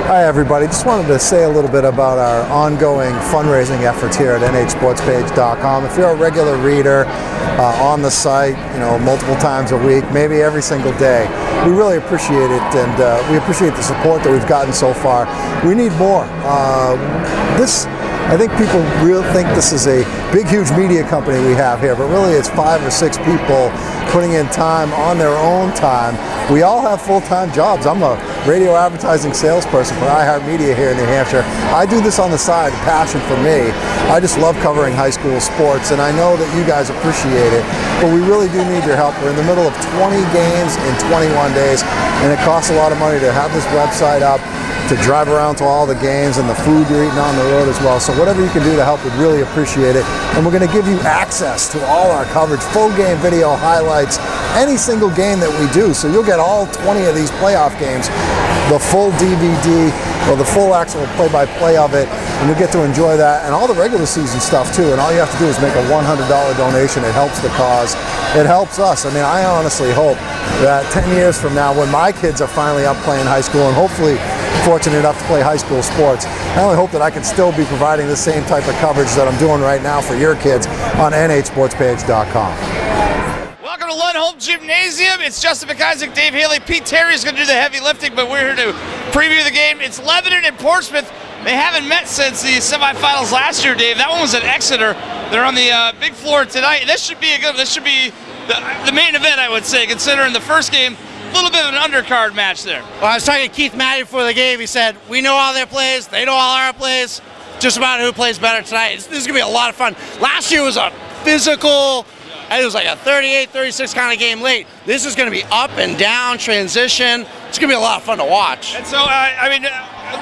Hi everybody, just wanted to say a little bit about our ongoing fundraising efforts here at nhsportspage.com. If you're a regular reader on the site, multiple times a week, maybe every single day, we really appreciate it, and we appreciate the support that we've gotten so far. We need more. I think people really think this is a big, huge media company we have here, but really it's 5 or 6 people putting in time on their own time. We all have full-time jobs. I'm a radio advertising salesperson for iHeartMedia here in New Hampshire. I do this on the side, a passion for me. I just love covering high school sports, and I know that you guys appreciate it, but we really do need your help. We're in the middle of 20 games in 21 days, and it costs a lot of money to have this website up, to drive around to all the games, and the food you're eating on the road as well. So whatever you can do to help, we'd really appreciate it. And we're going to give you access to all our coverage, full game video highlights, any single game that we do. So you'll get all 20 of these playoff games, the full DVD, or the full actual play-by-play of it, and you'll get to enjoy that, and all the regular season stuff too. And all you have to do is make a $100 donation. It helps the cause. It helps us. I mean, I honestly hope that 10 years from now, when my kids are finally up playing high school, and hopefully fortunate enough to play high school sports, I only hope that I can still be providing the same type of coverage that I'm doing right now for your kids on nhsportspage.com. Welcome to Lundholm Gymnasium. It's Justin McIsaac, Dave Haley. Pete Terry's going to do the heavy lifting, but we're here to preview the game. It's Lebanon and Portsmouth. They haven't met since the semifinals last year, Dave. That one was at Exeter. They're on the big floor tonight. This should be the main event, I would say, considering the first game, a little bit of an undercard match there. Well, I was talking to Keith Matty before the game. He said, we know all their plays, they know all our plays, just about who plays better tonight. This is going to be a lot of fun. Last year was a physical, it was like a 38-36 kind of game late. This is going to be up and down, transition. It's going to be a lot of fun to watch. And so,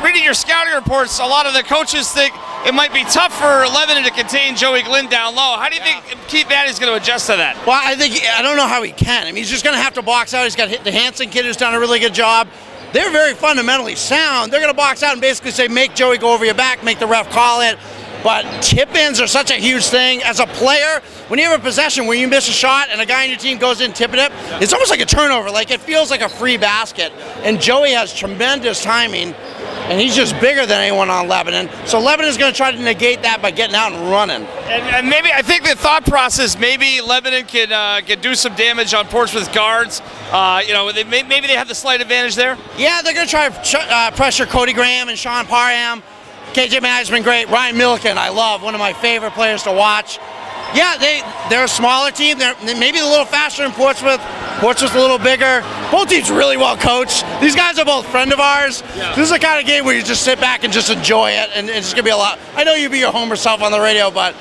reading your scouting reports, a lot of the coaches think it might be tough for Lebanon to contain Joey Glynn down low. How do you think Keith Matty's going to adjust to that? Well, I don't know how he can. I mean, he's just going to have to box out. He's got the Hansen kid who's done a really good job. They're very fundamentally sound. They're going to box out and basically say, make Joey go over your back, make the ref call it. But tip-ins are such a huge thing. As a player, when you have a possession where you miss a shot and a guy on your team goes in tipping it, it's almost like a turnover. Like, it feels like a free basket. And Joey has tremendous timing, and he's just bigger than anyone on Lebanon. So Lebanon's going to try to negate that by getting out and running. And maybe, I think the thought process, maybe Lebanon can do some damage on Portsmouth guards. Maybe they have the slight advantage there. Yeah, they're going to try to pressure Cody Graham and Sean Parham. KJ Matty's been great. Ryan Milliken, I love, one of my favorite players to watch. Yeah, they're a smaller team. They're maybe a little faster than Portsmouth. Portsmouth's a little bigger. Both teams really well coached. These guys are both friends of ours. Yeah. This is the kind of game where you just sit back and just enjoy it, and it's going to be a lot. I know you be your homer self on the radio, but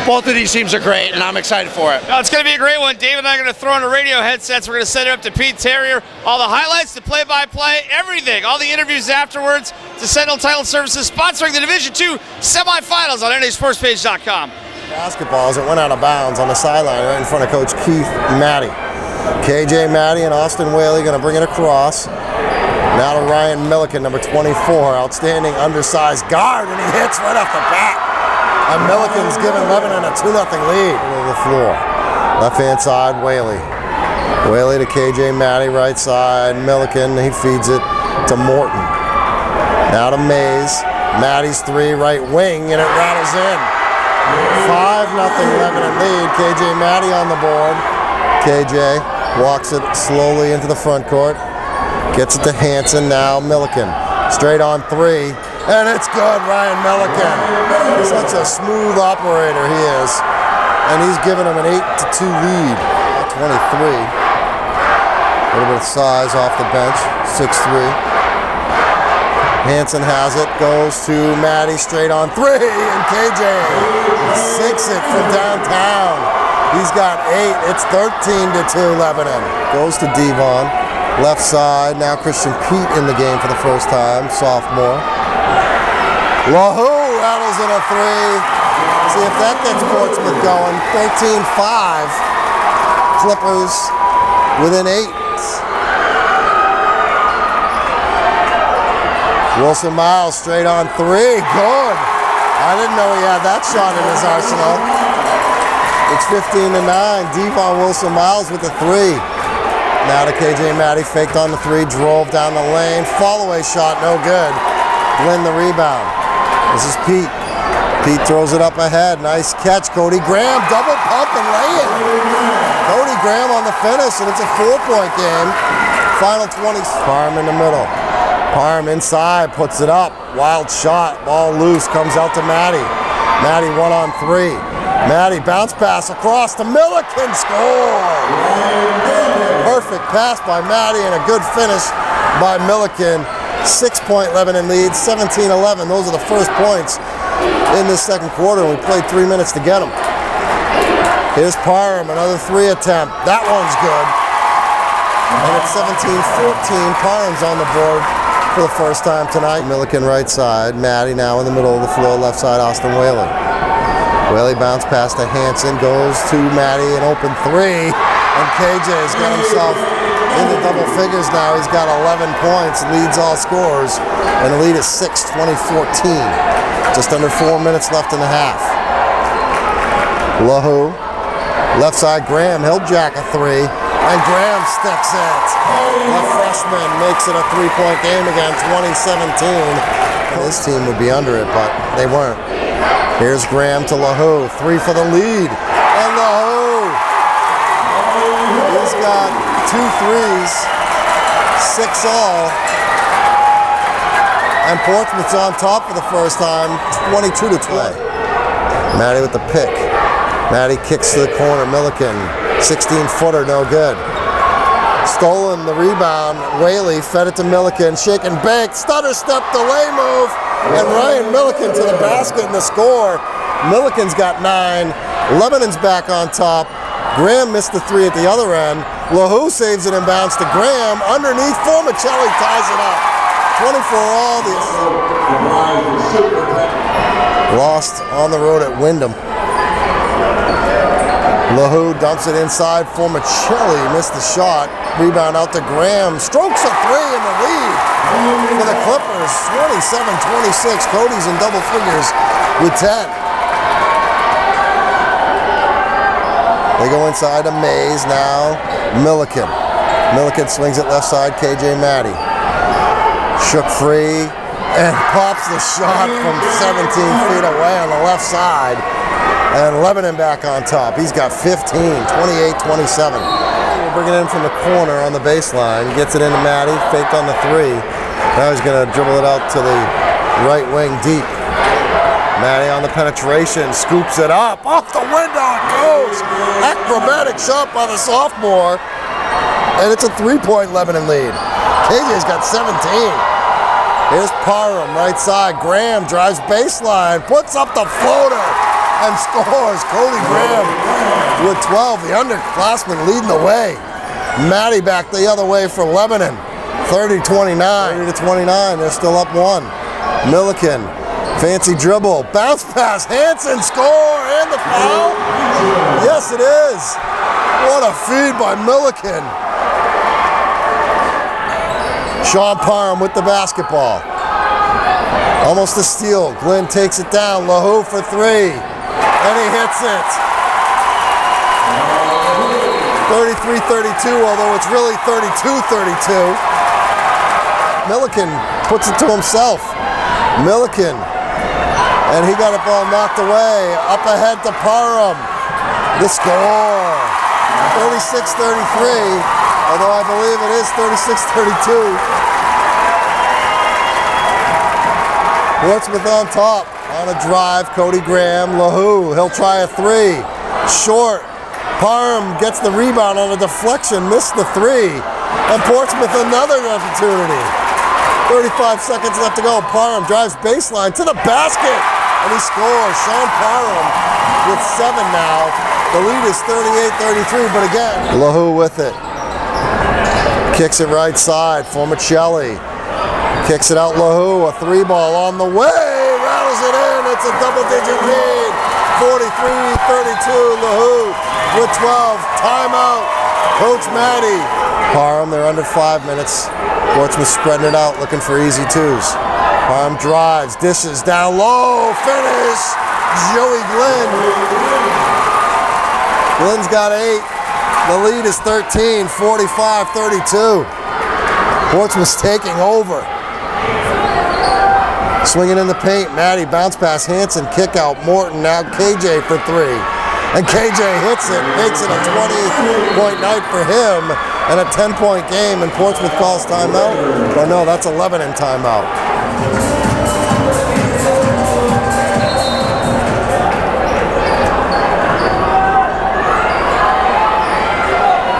both of these teams are great, and I'm excited for it. No, it's going to be a great one. Dave and I are going to throw on the radio headsets. We're going to set it up to Pete Terrier. All the highlights, the play-by-play, everything. All the interviews afterwards. To Sentinel Title Services, sponsoring the Division II semifinals on nhsportspage.com. Basketball as it went out of bounds on the sideline right in front of Coach Keith Matty. KJ Matty and Austin Whaley going to bring it across. Now to Ryan Milliken, number 24. Outstanding undersized guard, and he hits right off the bat. And Milliken's giving Lebanon a 2-0 lead. To the floor. Left-hand side, Whaley. Whaley to KJ Matty, right side. Milliken, he feeds it to Morton. Now to Mays. Matty's 3, right wing, and it rattles in. 5-0 Lebanon lead. KJ Matty on the board. KJ walks it slowly into the front court. Gets it to Hansen. Now Milliken. Straight on 3. And it's good, Ryan Milliken. He's such a smooth operator, he is. And he's giving him an 8-2 lead. 23. A little bit of size off the bench. 6'3". Hansen has it, goes to Matty, straight on 3, and KJ sinks it from downtown. He's got 8, it's 13-2 Lebanon. Goes to Devon, left side, now Christian Pete in the game for the first time, sophomore. Lahoo rattles in a 3. See if that gets Portsmouth going. 13-5, Clippers within 8. Wilson Miles straight on 3, good. I didn't know he had that shot in his arsenal. It's 15-9, Devon Wilson Miles with the 3. Now to KJ Maddie, faked on the three, drove down the lane. Fall-away shot, no good. Glenn the rebound. This is Pete. Pete throws it up ahead. Nice catch. Cody Graham, double pump and lay it. Cody Graham on the finish, and it's a 4-point game. Final 20. Parham in the middle. Parham inside, puts it up. Wild shot. Ball loose, comes out to Maddie. Maddie 1-on-3. Maddie bounce pass across to Milliken. Score! Perfect pass by Maddie and a good finish by Milliken. 6-point Lebanon lead, 17-11. Those are the first points in this second quarter. We played 3 minutes to get them. Here's Parham, another three attempt. That one's good. And it's 17-14. Parham's on the board for the first time tonight. Milliken right side. Maddie now in the middle of the floor, left side, Austin Whaley. Whaley bounce pass to Hanson, goes to Maddie, an open three. And KJ's got himself into double figures now. He's got 11 points, leads all scorers, and the lead is 6, 20-14. Just under 4 minutes left in the half. Lahu, left side, Graham, he'll jack a three, and Graham sticks it. The freshman makes it a 3-point game again, 2017. This team would be under it, but they weren't. Here's Graham to Lahu, three for the lead, and Lahu, he's got 2 threes, 6 all, and Portsmouth's on top for the first time, 22-20. Maddie with the pick. Maddie kicks to the corner, Milliken, 16-footer, no good. Stolen the rebound, Whaley fed it to Milliken, shake and bake, stutter step, delay move, and Ryan Milliken to the basket and the score. Milliken's got 9, Lebanon's back on top. Graham missed the three at the other end. Lahu saves it and bounce to Graham. Underneath, Formicelli ties it up. 24 all. Lost on the road at Wyndham. Lahu dumps it inside. Formicelli missed the shot. Rebound out to Graham. Strokes a three in the lead for the Clippers. 27-26. Cody's in double figures with 10. They go inside to Mays now. Milliken. Milliken swings it left side, KJ Maddie. Shook free and pops the shot from 17 feet away on the left side. And Lebanon back on top. He's got 15, 28-27. We'll bring it in from the corner on the baseline. He gets it into Maddie, faked on the three. Now he's going to dribble it out to the right wing deep. Maddie on the penetration, scoops it up, off the window it goes! Acrobatic shot by the sophomore, and it's a 3-point Lebanon lead. KJ's got 17. Here's Parham, right side, Graham drives baseline, puts up the floater, and scores. Cody Graham with 12, the underclassman leading the way. Maddie back the other way for Lebanon, 30-29. 30-29, they're still up 1. Milliken. Fancy dribble, bounce pass, Hanson, score, and the foul? Yes, it is. What a feed by Milliken. Sean Parham with the basketball. Almost a steal. Glenn takes it down. Lahu for three, and he hits it. 33-32, although it's really 32-32. Milliken puts it to himself. Milliken. And he got a ball knocked away. Up ahead to Parham. The score. 36-33. Although I believe it is 36-32. Portsmouth on top. On a drive, Cody Graham. Lahu, he'll try a three. Short. Parham gets the rebound on a deflection. Missed the three. And Portsmouth another opportunity. 35 seconds left to go. Parham drives baseline to the basket. And he scores. Sean Parham with 7 now. The lead is 38-33, but again, Lahu with it. Kicks it right side. Formicelli kicks it out. Lahu, a three ball on the way. Rattles it in. It's a double-digit lead. 43-32. Lahu with 12. Timeout. Coach Maddie. Parham, they're under 5 minutes. Portsmouth spreading it out, looking for easy twos. Parham drives, dishes down low, finish, Joey Glenn. Glenn's got 8. The lead is 13, 45-32. Portsmouth's taking over. Swinging in the paint, Maddie, bounce pass, Hanson, kick out, Morton, now KJ for three. And KJ hits it, makes it a 20-point night for him, and a 10-point game, and Portsmouth calls timeout. Oh no, that's 11 in timeout.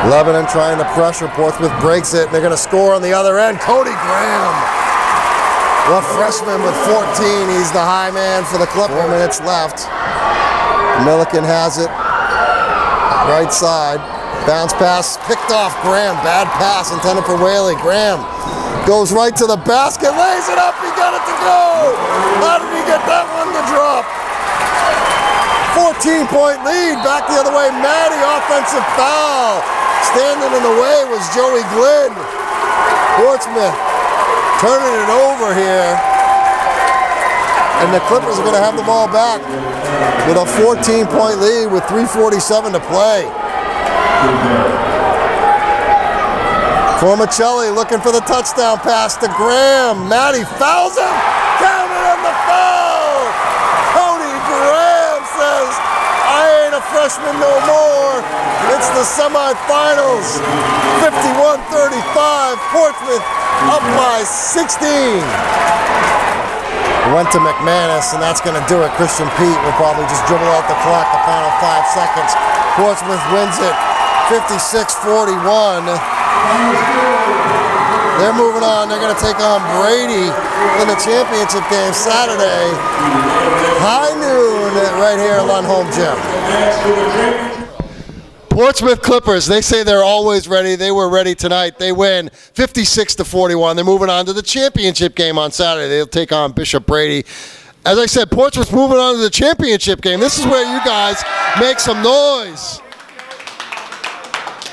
Lebanon trying to pressure, Portsmouth breaks it, and they're going to score on the other end. Cody Graham, the freshman with 14, he's the high man for the Clippers. 4 minutes left. Milliken has it, right side, bounce pass, picked off Graham, bad pass intended for Whaley. Graham goes right to the basket, lays it up, he got it to go! How did he get that one to drop? 14-point lead, back the other way, Maddie, offensive foul. Standing in the way was Joey Glynn. Portsmouth turning it over here. And the Clippers are going to have the ball back with a 14-point lead with 3:47 to play. Formicelli looking for the touchdown pass to Graham. Maddie fouls him. Counted on the foul. Cody Graham says, I ain't a freshman no more. It's the semifinals. 51-35. Portsmouth up by 16. Went to McManus, and that's going to do it. Christian Pete will probably just dribble out the clock the final 5 seconds. Portsmouth wins it 56-41. They're moving on. They're going to take on Brady in the championship game Saturday. High noon right here at Lundholm Gym. Portsmouth Clippers, they say they're always ready. They were ready tonight. They win 56-41. They're moving on to the championship game on Saturday. They'll take on Bishop Brady. As I said, Portsmouth moving on to the championship game. This is where you guys make some noise.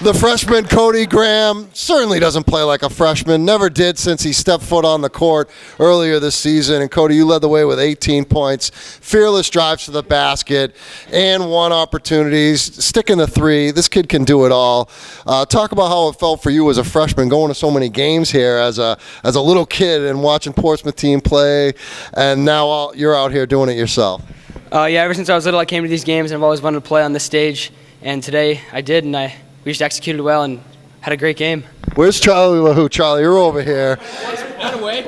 The freshman Cody Graham certainly doesn't play like a freshman. Never did since he stepped foot on the court earlier this season. And Cody, you led the way with 18 points, fearless drives to the basket, and 1 opportunity, sticking the 3. This kid can do it all. Talk about how it felt for you as a freshman, going to so many games here as a little kid and watching Portsmouth team play, and now you're out here doing it yourself. Yeah, ever since I was little, I came to these games and I've always wanted to play on this stage. And today I did, and we just executed well and had a great game. Where's Charlie LaHoo? Charlie, you're over here.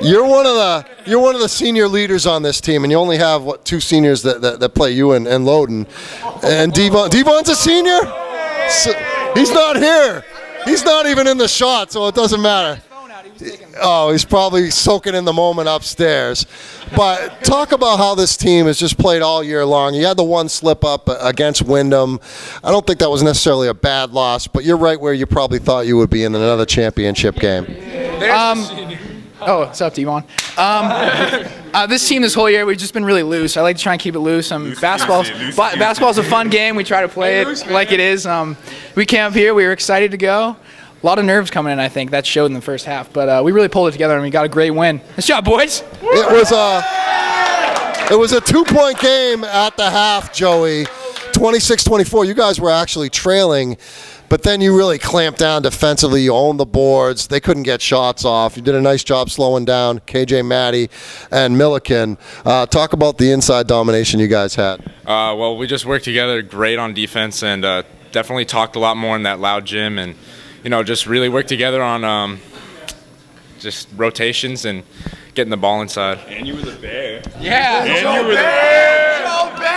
You're one of the senior leaders on this team, and you only have what 2 seniors that play, you and Loden. And Devon's a senior? So, he's not here. He's not even in the shot, so it doesn't matter. Oh, he's probably soaking in the moment upstairs. But talk about how this team has just played all year long. You had the 1 slip up against Wyndham. I don't think that was necessarily a bad loss, but you're right where you probably thought you would be in another championship game. Oh, what's up, Devon? This team this whole year, we've just been really loose. I like to try and keep it loose. Basketball's a fun game. We try to play it like it is. We came up here. We were excited to go. A lot of nerves coming in, I think. That showed in the first half. But we really pulled it together, and we got a great win. Nice job, boys. It was a 2-point game at the half, Joey. 26-24. You guys were actually trailing, but then you really clamped down defensively. You owned the boards. They couldn't get shots off. You did a nice job slowing down KJ, Maddie, and Milliken. Talk about the inside domination you guys had. Well, we just worked together great on defense, and definitely talked a lot more in that loud gym, and just really worked together on just rotations and getting the ball inside. And you were the bear. Yeah. And you were the bear. Joe Bear.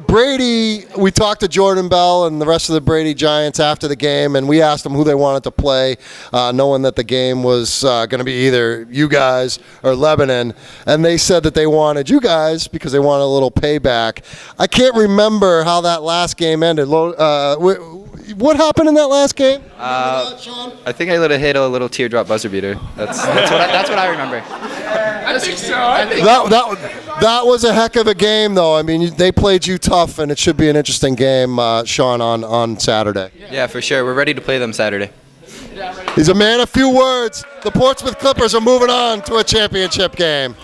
Brady, we talked to Jordan Bell and the rest of the Brady Giants after the game, and we asked them who they wanted to play, knowing that the game was going to be either you guys or Lebanon, and they said that they wanted you guys because they wanted a little payback. I can't remember how that last game ended. What happened in that last game? I think I hit a little teardrop buzzer beater. That's what I remember. I think so. That was a heck of a game, though. I mean, they played you tough, and it should be an interesting game, Sean, on Saturday. Yeah, for sure. We're ready to play them Saturday. He's a man of few words. The Portsmouth Clippers are moving on to a championship game.